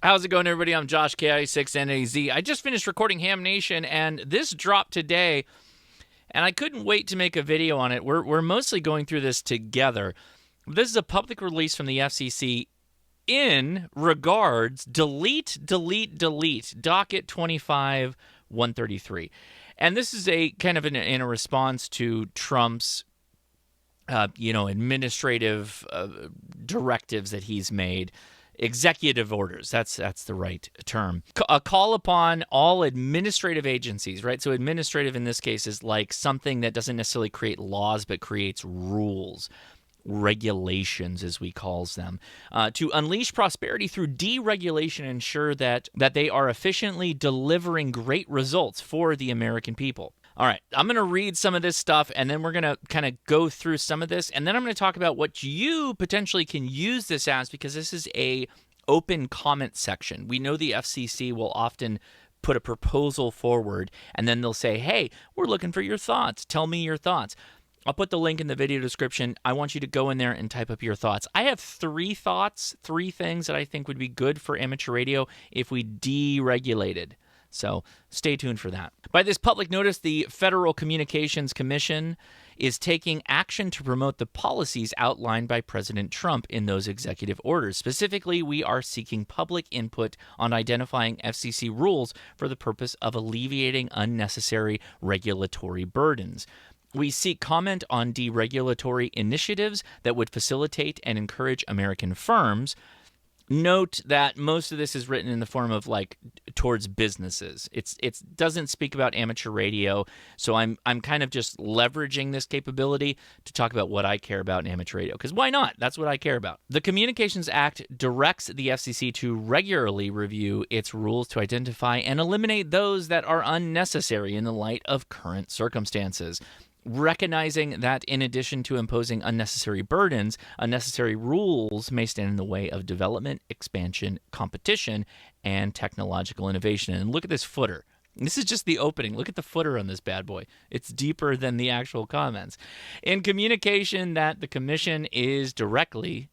How's it going, everybody? I'm Josh, KI6NAZ. I just finished recording Ham Nation, and this dropped today, and I couldn't wait to make a video on it. We're mostly going through this together. This is a public release from the FCC in regards delete docket 25-133. And this is a kind of in a response to Trump's administrative directives that he's made. Executive orders, that's the right term. A call upon all administrative agencies, right? So administrative in this case is like something that doesn't necessarily create laws but creates rules, regulations as we calls them, to unleash prosperity through deregulation and ensure that they are efficiently delivering great results for the American people. All right, I'm going to read some of this stuff, and then we're going to kind of go through some of this, and then I'm going to talk about what you potentially can use this as, because this is a open comment section. We know the FCC will often put a proposal forward, and then they'll say, hey, we're looking for your thoughts. Tell me your thoughts. I'll put the link in the video description. I want you to go in there and type up your thoughts. I have three things that I think would be good for amateur radio if we deregulated. So stay tuned for that. By this public notice, the Federal Communications Commission is taking action to promote the policies outlined by President Trump in those executive orders. Specifically, we are seeking public input on identifying FCC rules for the purpose of alleviating unnecessary regulatory burdens. We seek comment on deregulatory initiatives that would facilitate and encourage American firms. Note that most of this is written in the form of towards businesses. It doesn't speak about amateur radio, so I'm kind of just leveraging this capability to talk about what I care about in amateur radio, because why not? That's what I care about. The Communications Act directs the FCC to regularly review its rules to identify and eliminate those that are unnecessary in the light of current circumstances. Recognizing that in addition to imposing unnecessary burdens, unnecessary rules may stand in the way of development, expansion, competition, and technological innovation. And look at this footer. This is just the opening. Look at the footer on this bad boy. It's deeper than the actual comments. In communication that the Commission is directed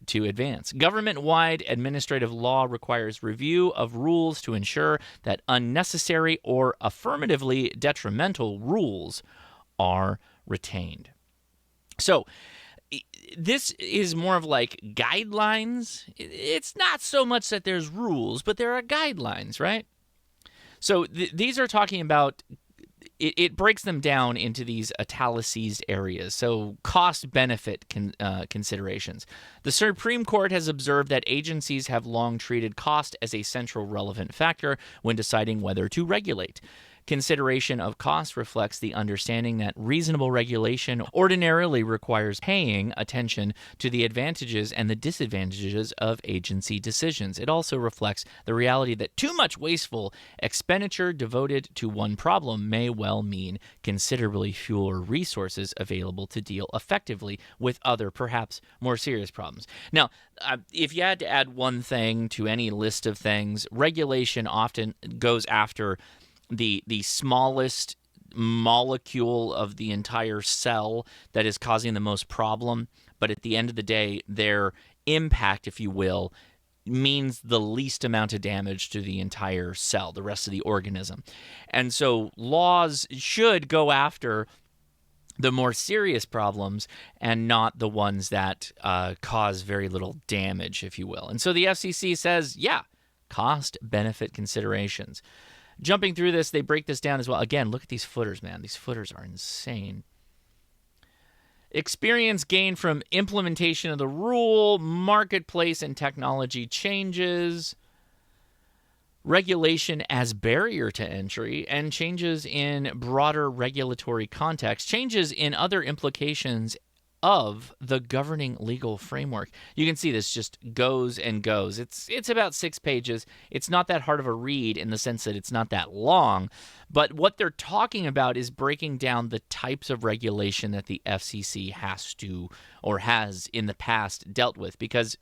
to advance. Government-wide administrative law requires review of rules to ensure that unnecessary or affirmatively detrimental rules are retained. So this is more of like guidelines. It's not so much that there's rules, but there are guidelines, right? So these are talking about it breaks them down into these italicized areas. So cost-benefit considerations. The Supreme Court has observed that agencies have long treated cost as a central relevant factor when deciding whether to regulate. Consideration of cost reflects the understanding that reasonable regulation ordinarily requires paying attention to the advantages and the disadvantages of agency decisions. It also reflects the reality that too much wasteful expenditure devoted to one problem may well mean considerably fewer resources available to deal effectively with other, perhaps more serious problems. Now, if you had to add one thing to any list of things, regulation often goes after the smallest molecule of the entire cell that is causing the most problem, but at the end of the day, their impact, if you will, means the least amount of damage to the entire cell, the rest of the organism. And so laws should go after the more serious problems and not the ones that cause very little damage, if you will. And so the FCC says, yeah, cost-benefit considerations. Jumping through this, they break this down as well. Again, look at these footers, man. These footers are insane. Experience gained from implementation of the rule, marketplace and technology changes, regulation as barrier to entry, and changes in broader regulatory context, changes in other implications of the governing legal framework. You can see this just goes and goes. It's about 6 pages. It's not that hard of a read in the sense that it's not that long, but what they're talking about is breaking down the types of regulation that the FCC has to or has in the past dealt with, because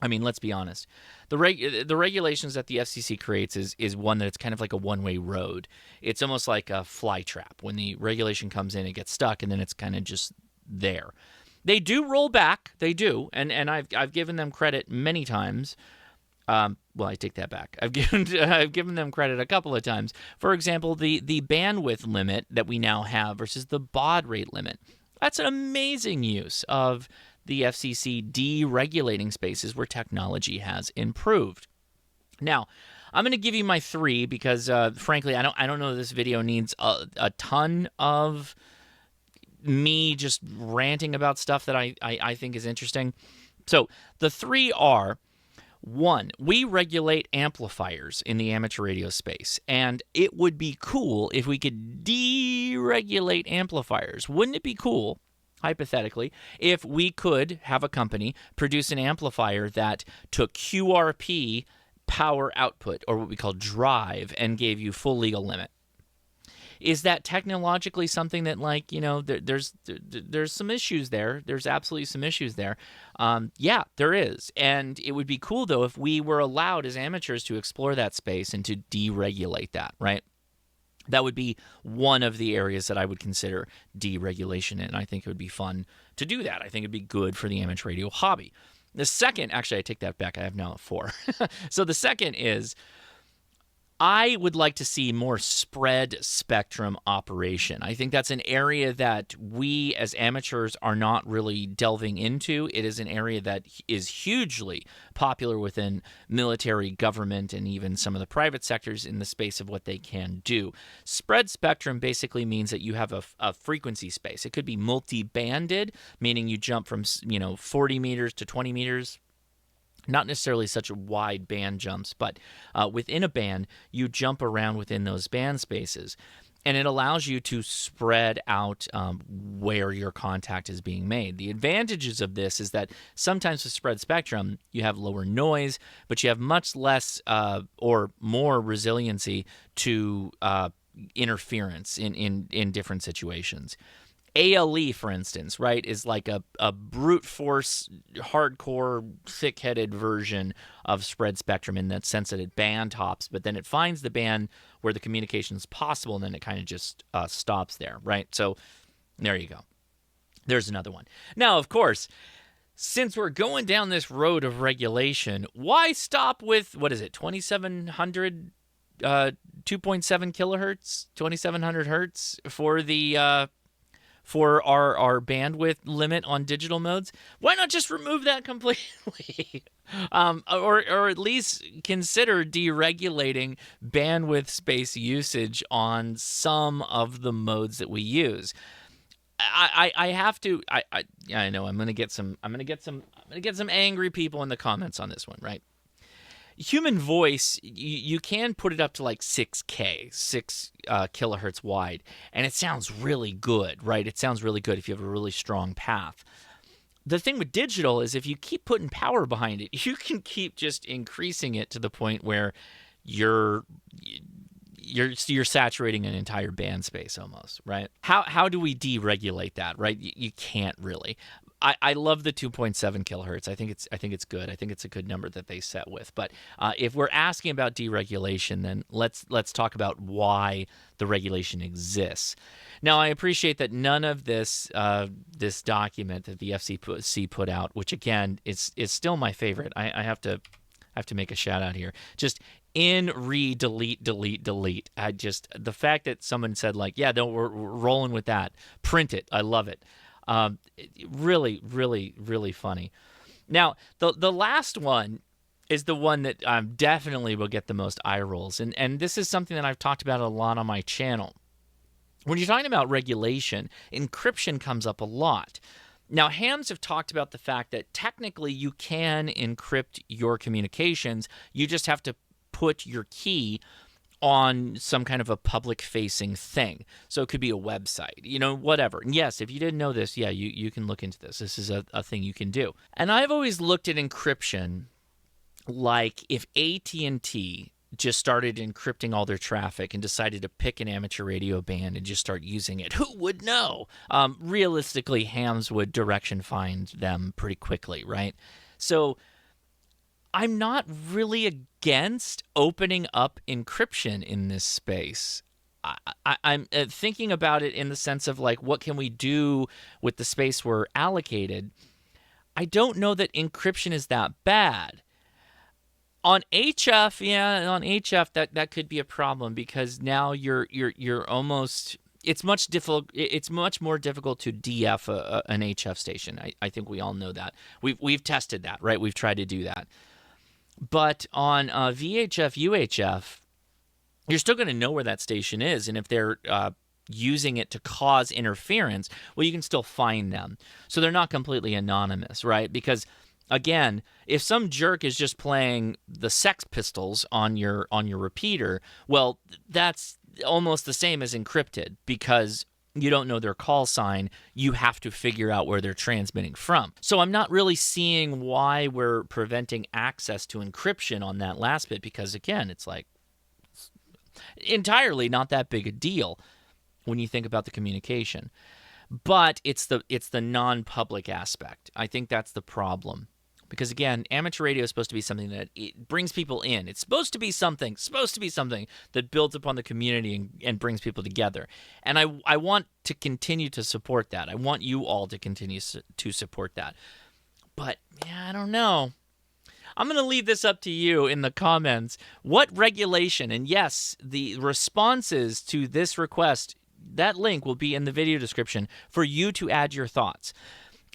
I mean, let's be honest. The regulations that the FCC creates is one that it's kind of like a one-way road. It's almost like a fly trap. When the regulation comes in, it gets stuck, and then it's kind of just there. They do roll back. They do, and I've given them credit many times. Well, I take that back. I've given them credit a couple of times. For example, the bandwidth limit that we now have versus the baud rate limit. That's an amazing use of the FCC deregulating spaces where technology has improved. Now, I'm going to give you my 3 because, frankly, I don't know that this video needs a ton of me just ranting about stuff that I think is interesting. So the 3 are: 1, we regulate amplifiers in the amateur radio space, and it would be cool if we could deregulate amplifiers. Wouldn't it be cool, hypothetically, if we could have a company produce an amplifier that took QRP power output, or what we call drive, and gave you full legal limit? Is that technologically something that, like, there's some issues there? There's absolutely some issues there. Yeah, there is. And it would be cool, though, if we were allowed as amateurs to explore that space and to deregulate that, right? That would be one of the areas that I would consider deregulation in. I think it would be fun to do that. I think it'd be good for the amateur radio hobby. The second, actually, I take that back. I have now 4. So the second is, I would like to see more spread spectrum operation. I think that's an area that we as amateurs are not really delving into. It is an area that is hugely popular within military, government, and even some of the private sectors in the space of what they can do. Spread spectrum basically means that you have a frequency space. It could be multi-banded, meaning you jump from 40 meters to 20 meters. Not necessarily such wide band jumps, but within a band, you jump around within those band spaces. And it allows you to spread out where your contact is being made. The advantages of this is that sometimes with spread spectrum, you have lower noise, but you have much less or more resiliency to interference in different situations. ALE, for instance, right, is like a brute force, hardcore, thick-headed version of spread spectrum in that sense that it band hops, but then it finds the band where the communication is possible, and then it kind of just stops there, right? So there you go. There's another one. Now, of course, since we're going down this road of regulation, why stop with, 2700, 2.7 kilohertz, 2700 hertz for the... for our bandwidth limit on digital modes? Why not just remove that completely? Or at least consider deregulating bandwidth space usage on some of the modes that we use. I have to. I know I'm gonna get some angry people in the comments on this one, right? Human voice, you can put it up to like 6K, 6 kilohertz wide, and it sounds really good, right? It sounds really good if you have a really strong path. The thing with digital is if you keep putting power behind it, you can keep just increasing it to the point where you're saturating an entire band space almost, right? How do we deregulate that, right? You can't really. I love the 2.7 kilohertz. I think it's good. I think it's a good number that they set with. But if we're asking about deregulation, then let's talk about why the regulation exists. Now, I appreciate that none of this this document that the FCC put out, which again is still my favorite. I have to make a shout out here. Just delete. The fact that someone said like, yeah, no, we're rolling with that. Print it. I love it. Really, really, really funny. Now, the last one is the one that definitely will get the most eye rolls. And this is something that I've talked about a lot on my channel. When you're talking about regulation, encryption comes up a lot. Now, hams have talked about the fact that technically you can encrypt your communications. You just have to put your key on some kind of a public-facing thing. So it could be a website, whatever. And yes, if you didn't know this, yeah, you can look into this. This is a thing you can do. And I've always looked at encryption like if AT&T just started encrypting all their traffic and decided to pick an amateur radio band and just start using it. Who would know? Realistically, hams would direction find them pretty quickly, right? So I'm not really against opening up encryption in this space. I'm thinking about it in the sense of like, what can we do with the space we're allocated? I don't know that encryption is that bad. On HF, yeah, on HF that could be a problem because now you're almost it's much difficult. It's much more difficult to DF an HF station. I think we all know that. We've tested that, right? We've tried to do that. But on VHF, UHF, you're still going to know where that station is, and if they're using it to cause interference, well, you can still find them. So they're not completely anonymous, right? Because again, if some jerk is just playing the Sex Pistols on your repeater, well, that's almost the same as encrypted because you don't know their call sign. You have to figure out where they're transmitting from. So I'm not really seeing why we're preventing access to encryption on that last bit because, again, it's like entirely not that big a deal when you think about the communication. But it's the non-public aspect. I think that's the problem. Because, again, amateur radio is supposed to be something that it brings people in. It's supposed to be something that builds upon the community and brings people together. And I want to continue to support that. I want you all to continue to support that. But, yeah, I don't know. I'm going to leave this up to you in the comments. What regulation, and yes, the responses to this request, that link will be in the video description for you to add your thoughts.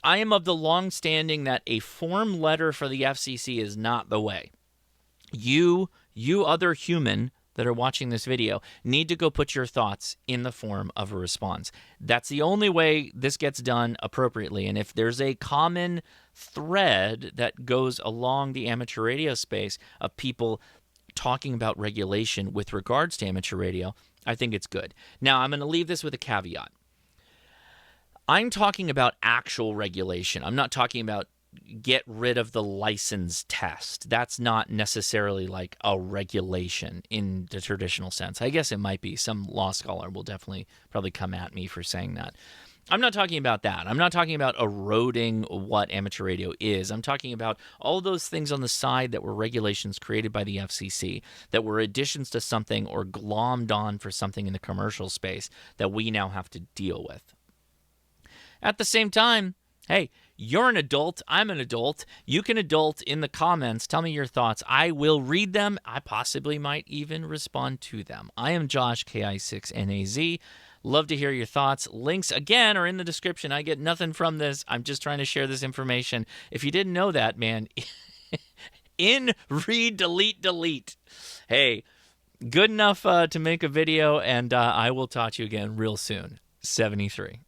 I am of the long standing that a form letter for the FCC is not the way. You other human that are watching this video need to go put your thoughts in the form of a response. That's the only way this gets done appropriately. And if there's a common thread that goes along the amateur radio space of people talking about regulation with regards to amateur radio, I think it's good. Now, I'm going to leave this with a caveat. I'm talking about actual regulation. I'm not talking about get rid of the license test. That's not necessarily like a regulation in the traditional sense. I guess it might be. Some law scholar will definitely probably come at me for saying that. I'm not talking about that. I'm not talking about eroding what amateur radio is. I'm talking about all those things on the side that were regulations created by the FCC, that were additions to something or glommed on for something in the commercial space that we now have to deal with. At the same time, hey, you're an adult. I'm an adult. You can adult in the comments. Tell me your thoughts. I will read them. I possibly might even respond to them. I am Josh, KI6NAZ. Love to hear your thoughts. Links, again, are in the description. I get nothing from this. I'm just trying to share this information. If you didn't know that, man, read, delete. Hey, good enough to make a video, and I will talk to you again real soon. 73.